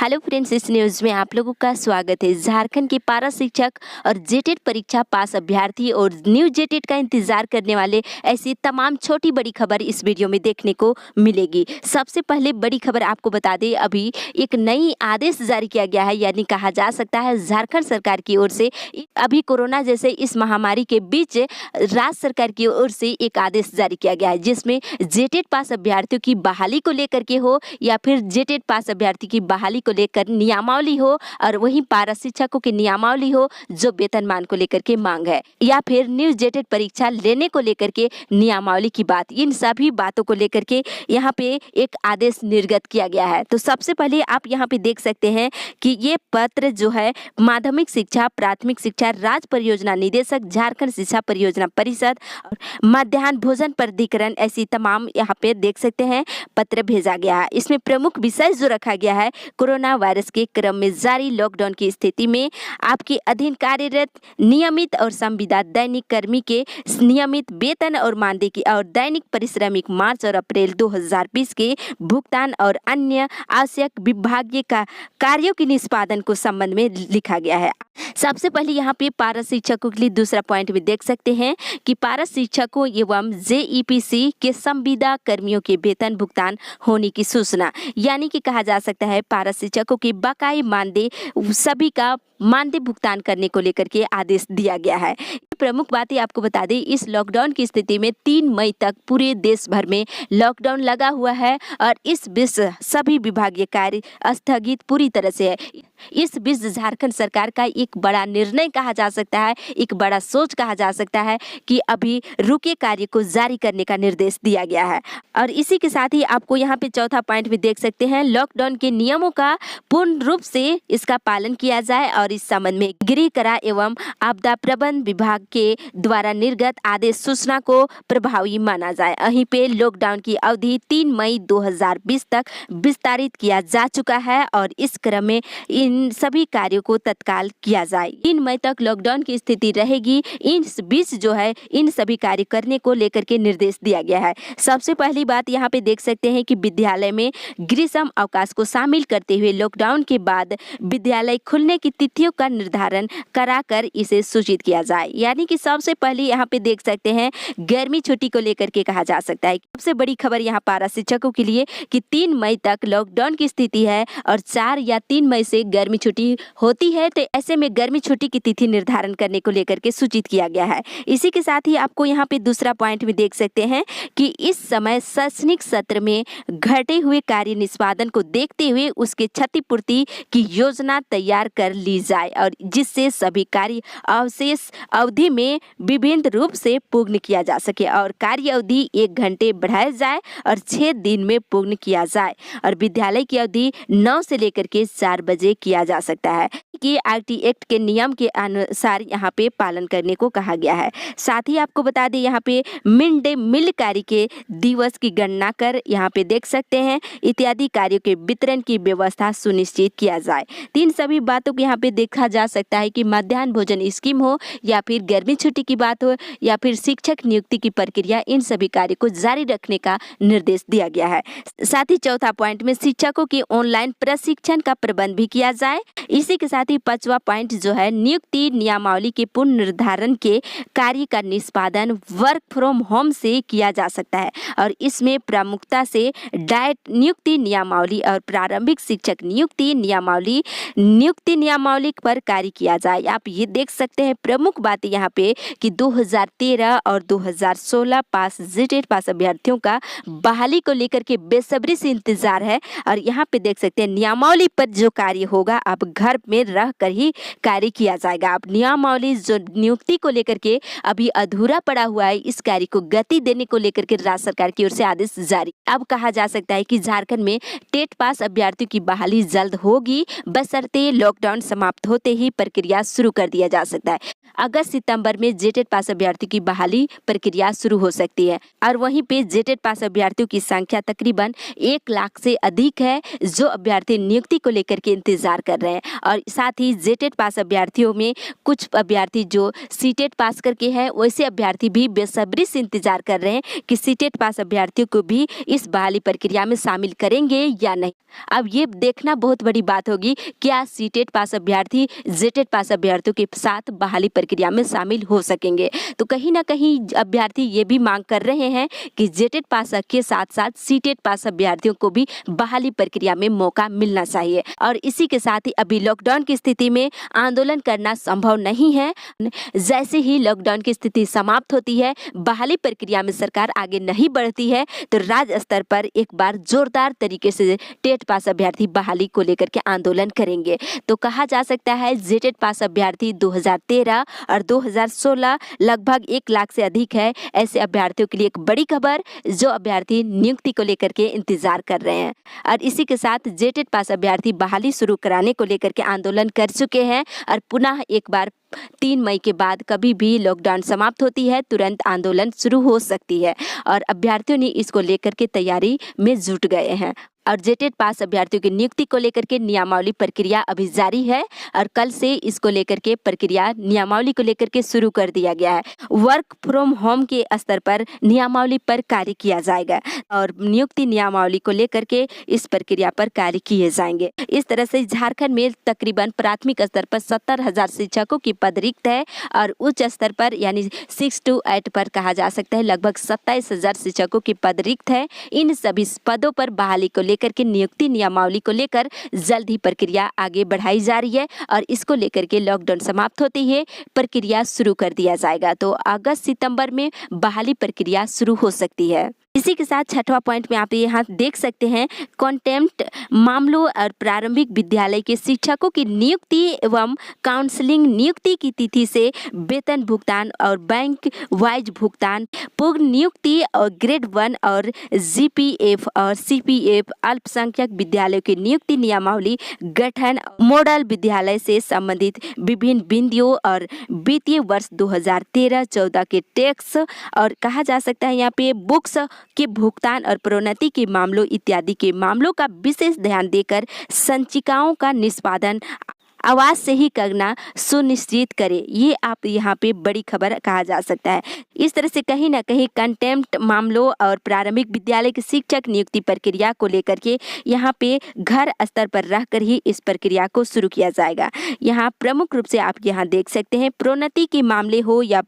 Hello friends, इस news में आप लोगों का स्वागत है। झारखंड के पारा शिक्षक और जेटेट परीक्षा पास अभ्यर्थी और न्यू जेटेट का इंतजार करने वाले ऐसी तमाम छोटी बड़ी खबर इस वीडियो में देखने को मिलेगी। सबसे पहले बड़ी खबर आपको बता दें, अभी एक नई आदेश जारी किया गया है, यानी कहा जा सकता है झारखंड सरकार की ओर से अभी कोरोना जैसे इस महामारी के बीच राज्य सरकार की ओर से एक आदेश जारी किया गया है, जिसमें जेटेट पास अभ्यर्थियों की बहाली को लेकर के हो या फिर जेटेट पास अभ्यर्थी की बहाली को लेकर नियमावली हो और वहीं पारा शिक्षकों की नियमावली हो जो वेतनमान को लेकर के मांग है, या फिर न्यू जेटेट परीक्षा लेने को लेकर के नियमावली की बात, इन सभी बातों को लेकर के यहाँ पे एक आदेश निर्गत किया गया है। तो सबसे पहले आप यहाँ पे देख सकते हैं कि ये पत्र जो है माध्यमिक शिक्षा प्राथमिक शिक्षा राज्य परियोजना निदेशक झारखंड शिक्षा परियोजना परिषद और मध्याह्न भोजन प्राधिकरण ऐसी तमाम यहाँ पे देख सकते हैं पत्र भेजा गया है। इसमें प्रमुख विषय जो रखा गया है, कोरोना वायरस के क्रम में जारी लॉकडाउन की स्थिति में आपके अधीन कार्यरत नियमित और संविदा दैनिक कर्मी के नियमित वेतन और मानदेय की और दैनिक पारिश्रमिक मार्च और अप्रैल 2020 के भुगतान और अन्य आवश्यक विभागीय कार्यों के निष्पादन को संबंध में लिखा गया है। सबसे पहले यहाँ पे पारा शिक्षकों के लिए दूसरा पॉइंट भी देख सकते हैं कि पारा शिक्षकों एवं जेईपीसी के संविदा कर्मियों के वेतन भुगतान होने की सूचना, यानी कि कहा जा सकता है पारा शिक्षकों की बकाई मानदेय सभी का मानदेय भुगतान करने को लेकर के आदेश दिया गया है। प्रमुख बातें आपको बता दें, इस लॉकडाउन की स्थिति में 3 मई तक पूरे देश भर में लॉकडाउन लगा हुआ है और इस बीच सभी विभागीय कार्य स्थगित पूरी तरह से है। इस बीच झारखंड सरकार का एक बड़ा निर्णय कहा जा सकता है, एक बड़ा सोच कहा जा सकता है कि अभी रुके कार्य को जारी करने का निर्देश दिया गया है। और इसी के साथ ही आपको यहाँ पे चौथा पॉइंट भी देख सकते हैं, लॉकडाउन के नियमों का पूर्ण रूप से इसका पालन किया जाए और इस संबंध में गृह कारा एवं आपदा प्रबंधन विभाग के द्वारा निर्गत आदेश सूचना को प्रभावी माना जाए। वहीं पे लॉकडाउन की अवधि 3 मई 2020 तक विस्तारित किया जा चुका है और इस क्रम में इन सभी कार्यों को तत्काल किया जाए। 3 मई तक लॉकडाउन की स्थिति रहेगी, इन बीच जो है इन सभी कार्य करने को लेकर के निर्देश दिया गया है। सबसे पहली बात यहाँ पे देख सकते हैं कि विद्यालय में ग्रीष्म अवकाश को शामिल करते हुए लॉकडाउन के बाद विद्यालय खुलने की तिथियों का निर्धारण कराकर इसे सूचित किया जाए। यानी कि सबसे पहले यहाँ पे देख सकते हैं गर्मी छुट्टी को लेकर के कहा जा सकता है। सबसे बड़ी खबर यहाँ पारा शिक्षकों के लिए कि 3 मई तक लॉकडाउन की स्थिति है और 4 या 3 मई से गर्मी छुट्टी होती है, तो ऐसे में गर्मी छुट्टी की तिथि निर्धारण करने को लेकर के सूचित किया गया है। इसी के साथ ही आपको यहाँ पे दूसरा पॉइंट भी देख सकते हैं कि इस समय शैक्षणिक सत्र में घटे हुए कार्य निष्पादन को देखते हुए उसके क्षतिपूर्ति की योजना तैयार कर ली जाए और जिससे सभी कार्य अवशेष अवधि में विभिन्न रूप से पूर्ण किया जा सके और कार्य अवधि 1 घंटे बढ़ाया जाए और 6 दिन में पूर्ण किया जाए और विद्यालय की अवधि 9 से लेकर के 4 बजे किया जा सकता है कि आरटी एक्ट के नियम के अनुसार यहाँ पे पालन करने को कहा गया है। साथ ही आपको बता दें यहाँ पे मिड डे मील कार्य के दिवस की गणना कर यहाँ पे देख सकते हैं इत्यादि कार्यों के वितरण की व्यवस्था सुनिश्चित किया जाए। तीन सभी बातों को यहाँ पे देखा जा सकता है कि मध्याह्न भोजन स्कीम हो या फिर गर्मी छुट्टी की बात हो या फिर शिक्षक नियुक्ति की प्रक्रिया, इन सभी कार्य को जारी रखने का निर्देश दिया गया है। साथ ही चौथा पॉइंट में शिक्षकों की ऑनलाइन प्रशिक्षण का प्रबंध भी किया जाए। इसी के साथ ही 5वां पॉइंट जो है नियुक्ति नियमावली के पूर्ण निर्धारण के कार्य का निष्पादन वर्क फ्रॉम होम से किया जा सकता है और इसमें प्रमुखता से डाइट नियुक्ति नियमावली और प्रारंभिक शिक्षक नियुक्ति नियमावली पर कार्य किया जाए। आप ये देख सकते हैं प्रमुख बात यहाँ पे कि 2013 और 2016 पास जेटेट पास अभ्यर्थियों का बहाली को लेकर के बेसब्री से इंतजार है और यहाँ पे देख सकते हैं नियमावली पर जो कार्य होगा आप घर में रह कर ही कार्य किया जाएगा। आप नियमावली जो नियुक्ति को लेकर के अभी अधूरा पड़ा हुआ है, इस कार्य को गति देने को लेकर के राज्य सरकार की ओर से आदेश जारी। अब कहा जा सकता है कि झारखंड में टेट पास अभ्यर्थियों की बहाली जल्द होगी, बशर्ते लॉकडाउन समाप्त होते ही प्रक्रिया शुरू कर दिया जा सकता है। अगस्त सितंबर में जेटेट पास अभ्यर्थी की बहाली प्रक्रिया शुरू हो सकती है और वहीं पे जेटेट पास अभ्यर्थियों की संख्या तकरीबन 1 लाख से अधिक है जो अभ्यर्थी नियुक्ति को लेकर के इंतजार कर रहे हैं और साथ साथ ही जेटेट पास अभ्यर्थियों में कुछ अभ्यर्थी जो सीटेट पास करके हैं, वैसे अभ्यर्थी भी बेसब्री से इंतजार कर रहे हैं कि सीटेट पास अभ्यर्थियों को भी इस बहाली प्रक्रिया में शामिल करेंगे या नहीं। अब ये देखना बहुत बड़ी बात होगी, क्या सीटेट पास अभ्यर्थी जेटेट पास अभ्यर्थियों के साथ बहाली प्रक्रिया में शामिल हो सकेंगे। तो कहीं ना कहीं अभ्यर्थी ये भी मांग कर रहे हैं कि जेटेट पास के साथ साथ सीटेट पास अभ्यर्थियों को भी बहाली प्रक्रिया में मौका मिलना चाहिए। और इसी के साथ ही अभी लॉकडाउन की स्थिति में आंदोलन करना संभव नहीं है। जैसे ही लॉकडाउन की स्थिति समाप्त होती है, बहाली प्रक्रिया में सरकार आगे नहीं बढ़ती है, तो राज्य स्तर पर एक बार जोरदार तरीके से टेट पास अभ्यर्थी बहाली को लेकर के आंदोलन करेंगे। तो कहा जा सकता है जेटेट पास अभ्यर्थी 2013 और 2016 लगभग 1 लाख से अधिक है। ऐसे अभ्यर्थियों के लिए एक बड़ी खबर, जो अभ्यर्थी नियुक्ति को लेकर के इंतजार कर रहे हैं। और इसी के साथ जेटेट पास अभ्यर्थी बहाली शुरू कराने को लेकर के आंदोलन कर चुके हैं और पुनः एक बार 3 मई के बाद कभी भी लॉकडाउन समाप्त होती है, तुरंत आंदोलन शुरू हो सकती है। और अभ्यर्थियों ने इसको लेकर के तैयारी में जुट गए हैं। और जेटेट पास अभ्यर्थियों की नियुक्ति को लेकर के नियमावली प्रक्रिया अभी जारी है और कल से इसको लेकर के प्रक्रिया नियमावली को लेकर के शुरू कर दिया गया है। वर्क फ्रॉम होम के स्तर पर नियमावली पर कार्य किया जाएगा और नियुक्ति नियमावली को लेकर के इस प्रक्रिया पर कार्य किए जाएंगे। इस तरह से झारखंड में तकरीबन प्राथमिक स्तर पर 70,000 शिक्षकों की पद रिक्त है और उच्च स्तर पर यानी 6 to 8 पर कहा जा सकता है लगभग 27,000 शिक्षकों की पद रिक्त है। इन सभी पदों पर बहाली को लेकर के नियुक्ति नियमावली को लेकर जल्द ही प्रक्रिया आगे बढ़ाई जा रही है और इसको लेकर के लॉकडाउन समाप्त होते ही प्रक्रिया शुरू कर दिया जाएगा। तो अगस्त सितंबर में बहाली प्रक्रिया शुरू हो सकती है। इसी के साथ छठवां पॉइंट में आप यहाँ देख सकते हैं, कॉन्टेम्प्ट मामलों और प्रारंभिक विद्यालय के शिक्षकों की नियुक्ति एवं काउंसलिंग नियुक्ति की तिथि से वेतन भुगतान और बैंक वाइज भुगतान, पूर्ण नियुक्ति और ग्रेड 1 और जीपीएफ और सीपीएफ, अल्पसंख्यक विद्यालयों की नियुक्ति नियमावली गठन, मॉडल विद्यालय से संबंधित विभिन्न बिंदुओं और वित्तीय वर्ष 2013-14 के टैक्स और कहा जा सकता है यहाँ पे बुक्स के भुगतान और प्रोन्नति के मामलों इत्यादि के मामलों का विशेष ध्यान देकर संचिकाओं का निष्पादन आवाज से ही करना सुनिश्चित करें। ये आप यहाँ पे बड़ी खबर कहा जा सकता है। इस तरह से कहीं ना कहीं कंटेम्प्ट मामलों और प्रारंभिक विद्यालय के शिक्षक नियुक्ति प्रक्रिया को लेकर के यहाँ पे घर स्तर पर रहकर ही इस प्रक्रिया को शुरू किया जाएगा। यहाँ प्रमुख रूप से आप यहाँ देख सकते हैं, प्रोन्नति के मामले हो या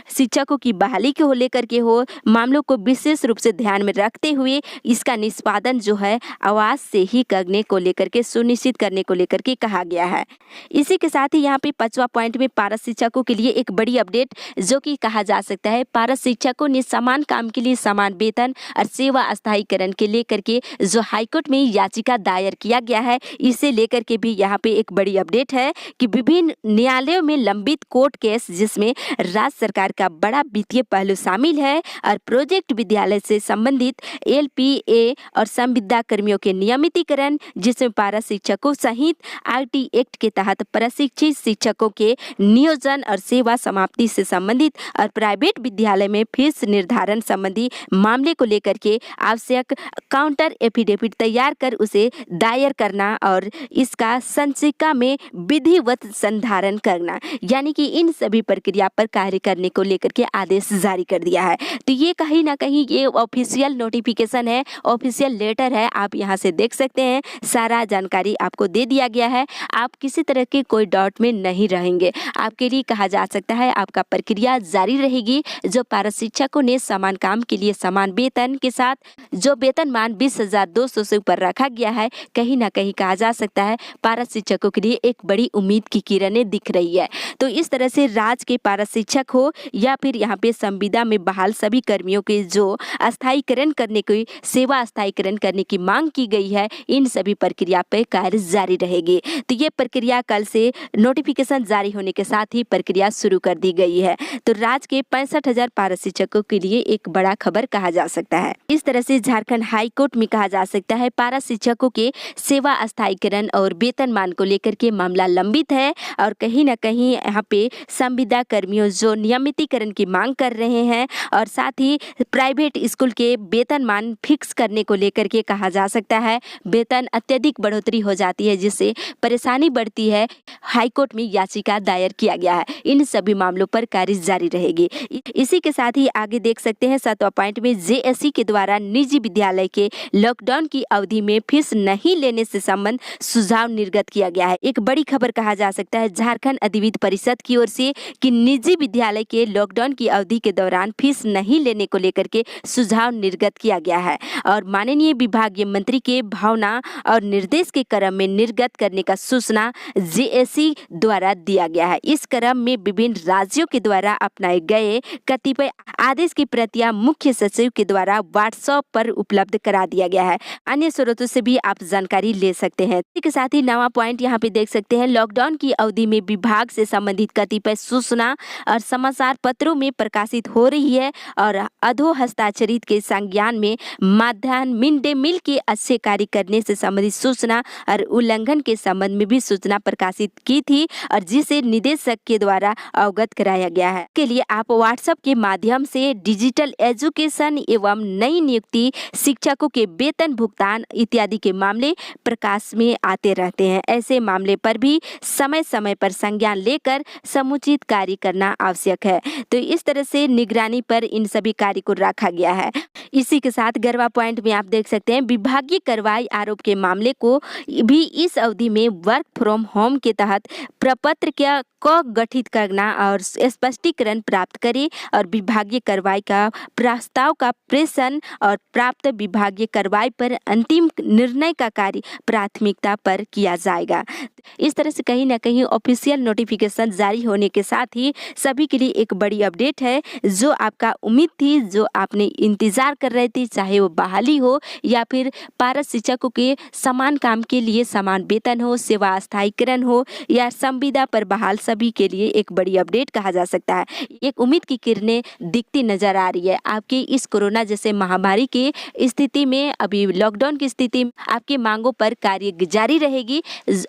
शिक्षकों की बहाली को लेकर के हो, मामलों को विशेष रूप से ध्यान में रखते हुए इसका निष्पादन जो है आवाज से ही करने को लेकर के सुनिश्चित करने को लेकर के कहा गया है। इसी के साथ ही यहाँ पे 5वां पॉइंट में पारा शिक्षकों के लिए एक बड़ी अपडेट, जो कि कहा जा सकता है पारा शिक्षकों ने समान काम के लिए समान वेतन और सेवा अस्थायीकरण के लेकर के जो हाईकोर्ट में याचिका दायर किया गया है, इसे लेकर के भी यहाँ पे एक बड़ी अपडेट है कि विभिन्न न्यायालयों में लंबित कोर्ट केस जिसमें राज्य सरकार का बड़ा वित्तीय पहलू शामिल है और प्रोजेक्ट विद्यालय से संबंधित एलपीए और संविदा कर्मियों के नियमितीकरण, जिसमें पारा शिक्षकों सहित आरटी एक्ट के तहत प्रशिक्षित शिक्षकों के नियोजन और सेवा समाप्ति से संबंधित और प्राइवेट विद्यालय में फीस निर्धारण संबंधी मामले को लेकर के आवश्यक काउंटर एफिडेविट तैयार कर उसे दायर करना और इसका संचिका में विधिवत संधारण करना, यानी कि इन सभी प्रक्रिया पर कार्य करने को लेकर के आदेश जारी कर दिया है। तो ये कहीं ना कहीं ये ऑफिशियल नोटिफिकेशन है, ऑफिशियल लेटर है, आप यहाँ से देख सकते हैं, सारा जानकारी आपको दे दिया गया है। आप किसी तरह के कोई डाउट में नहीं रहेंगे। आपके लिए कहा जा सकता है आपका प्रक्रिया जारी रहेगी। जो पारा शिक्षकों ने समान काम के लिए समान वेतन के साथ जो वेतनमान 20,200 से ऊपर रखा गया है, कहीं ना कहीं कहा जा सकता है पारा शिक्षकों के लिए एक बड़ी उम्मीद की किरणें दिख रही है। तो इस तरह से राज्य के पारा शिक्षक हो या फिर यहाँ पे संविदा में बहाल सभी कर्मियों के जो अस्थायीकरण करने की सेवा अस्थायीकरण करने की मांग की गई है, इन सभी प्रक्रिया पर कार्य जारी रहेगी। तो ये प्रक्रिया कल से नोटिफिकेशन जारी होने के साथ ही प्रक्रिया शुरू कर दी गई है। तो राज्य के 65,000 पारा शिक्षकों के लिए एक बड़ा खबर कहा जा सकता है। इस तरह से झारखंड हाई कोर्ट में कहा जा सकता है पारा शिक्षकों के सेवा अस्थायीकरण और वेतनमान को लेकर के मामला लंबित है और कहीं ना कहीं यहाँ पे संविदा कर्मियों जो नियमितीकरण की मांग कर रहे हैं और साथ ही प्राइवेट स्कूल के वेतनमान फिक्स करने को लेकर के कहा जा सकता है वेतन अत्यधिक बढ़ोतरी हो जाती है, जिससे परेशानी बढ़ती संबंधी है हाईकोर्ट में याचिका दायर किया गया है। इन सभी मामलों पर कार्य जारी रहेगी। इसी के साथ ही आगे देख सकते हैं 7वां पॉइंट में जेएससी के द्वारा निजी विद्यालय के लॉकडाउन की अवधि में फीस नहीं लेने से संबंध सुझाव निर्गत किया गया है। एक बड़ी खबर कहा जा सकता है झारखंड अधिविद्य परिषद की ओर से कि निजी विद्यालय के लॉकडाउन की अवधि के दौरान फीस नहीं लेने को लेकर के सुझाव निर्गत किया गया है और माननीय विभागीय मंत्री के भावना और निर्देश के क्रम में निर्गत करने का सूचना जेएससी द्वारा दिया गया है। इस क्रम में विभिन्न राज्यों के द्वारा अपनाए गए कतिपय आदेश की प्रतियां मुख्य सचिव के द्वारा व्हाट्सएप पर उपलब्ध करा दिया गया है। अन्य स्रोतों से भी आप जानकारी ले सकते हैं। इसी के साथ ही 9वां पॉइंट यहाँ पे देख सकते हैं लॉकडाउन की अवधि में विभाग से संबंधित कतिपय सूचना और समाचार पत्रों में प्रकाशित हो रही है और अधो हस्ताक्षरित के संज्ञान में मध्याह्न मिड डे मील के अच्छे कार्य करने से संबंधित सूचना और उल्लंघन के संबंध में भी सूचना प्रकाशित की थी और जिसे निदेशक के द्वारा अवगत कराया गया है। के लिए आप व्हाट्सएप के माध्यम से डिजिटल एजुकेशन एवं नई नियुक्ति, शिक्षकों के वेतन भुगतान इत्यादि के मामले प्रकाश में आते रहते हैं। ऐसे मामले पर भी समय समय पर संज्ञान लेकर समुचित कार्य करना आवश्यक है। तो इस तरह से निगरानी पर इन सभी कार्य को रखा गया है। इसी के साथ 11वां पॉइंट में आप देख सकते हैं विभागीय कार्रवाई आरोप के मामले को भी इस अवधि में वर्क फ्रॉम होम के तहत प्रपत्र को गठित करना और स्पष्टीकरण प्राप्त करे और विभागीय कार्रवाई का प्रस्ताव का प्रेषण और प्राप्त विभागीय कार्रवाई पर अंतिम निर्णय का कार्य प्राथमिकता पर किया जाएगा। इस तरह से कहीं ना कहीं ऑफिशियल नोटिफिकेशन जारी होने के साथ ही सभी के लिए एक बड़ी अपडेट है। जो आपका उम्मीद थी, जो आपने इंतजार कर रहे थे, चाहे वो बहाली हो या फिर पारा शिक्षकों के समान काम के लिए समान वेतन हो, सेवा स्थायीकरण हो या संविदा पर बहाल, सभी के लिए एक बड़ी अपडेट कहा जा सकता है। एक उम्मीद की किरणें दिखती नजर आ रही है। आपके इस कोरोना जैसे महामारी की स्थिति में, अभी लॉकडाउन की स्थिति में आपकी मांगों पर कार्य जारी रहेगी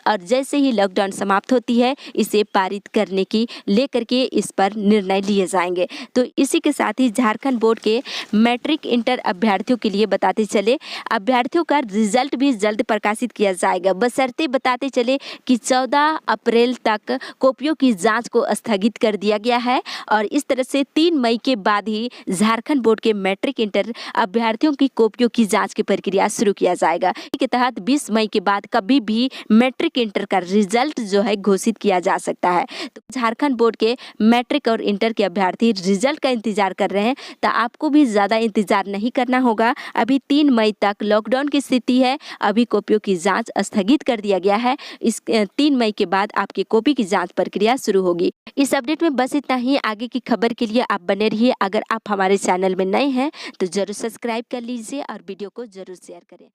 और जैसे ही लॉकडाउन समाप्त होती है इसे पारित करने की लेकर के इस पर निर्णय लिए जाएंगे। तो इसी के साथ ही झारखंड बोर्ड के मैट्रिक इंटर अभ्यर्थियों के लिए बताते चले अभ्यर्थियों का रिजल्ट भी जल्द प्रकाशित किया जाएगा। बशर्ते बताते चले कि 14 अप्रैल तक कॉपियों की जांच को स्थगित कर दिया गया है और इस तरह से 3 मई के बाद ही झारखंड बोर्ड के मैट्रिक इंटर अभ्यर्थियों की कॉपियों की जांच की प्रक्रिया शुरू किया जाएगा। इसके तहत 20 मई के बाद कभी भी मैट्रिक इंटर का रिजल्ट जो है घोषित किया जा सकता है। तो झारखंड बोर्ड के मैट्रिक और इंटर के अभ्यर्थी रिजल्ट का इंतजार कर रहे हैं तो आपको भी ज़्यादा इंतजार नहीं करना होगा। अभी 3 मई तक लॉकडाउन की स्थिति है, अभी कॉपियों की जांच स्थगित कर दिया गया है। इस 3 मई के बाद आपकी कॉपी की जांच प्रक्रिया शुरू होगी। इस अपडेट में बस इतना ही। आगे की खबर के लिए आप बने रहिए। अगर आप हमारे चैनल में नए हैं तो जरूर सब्सक्राइब कर लीजिए और वीडियो को जरूर शेयर करें।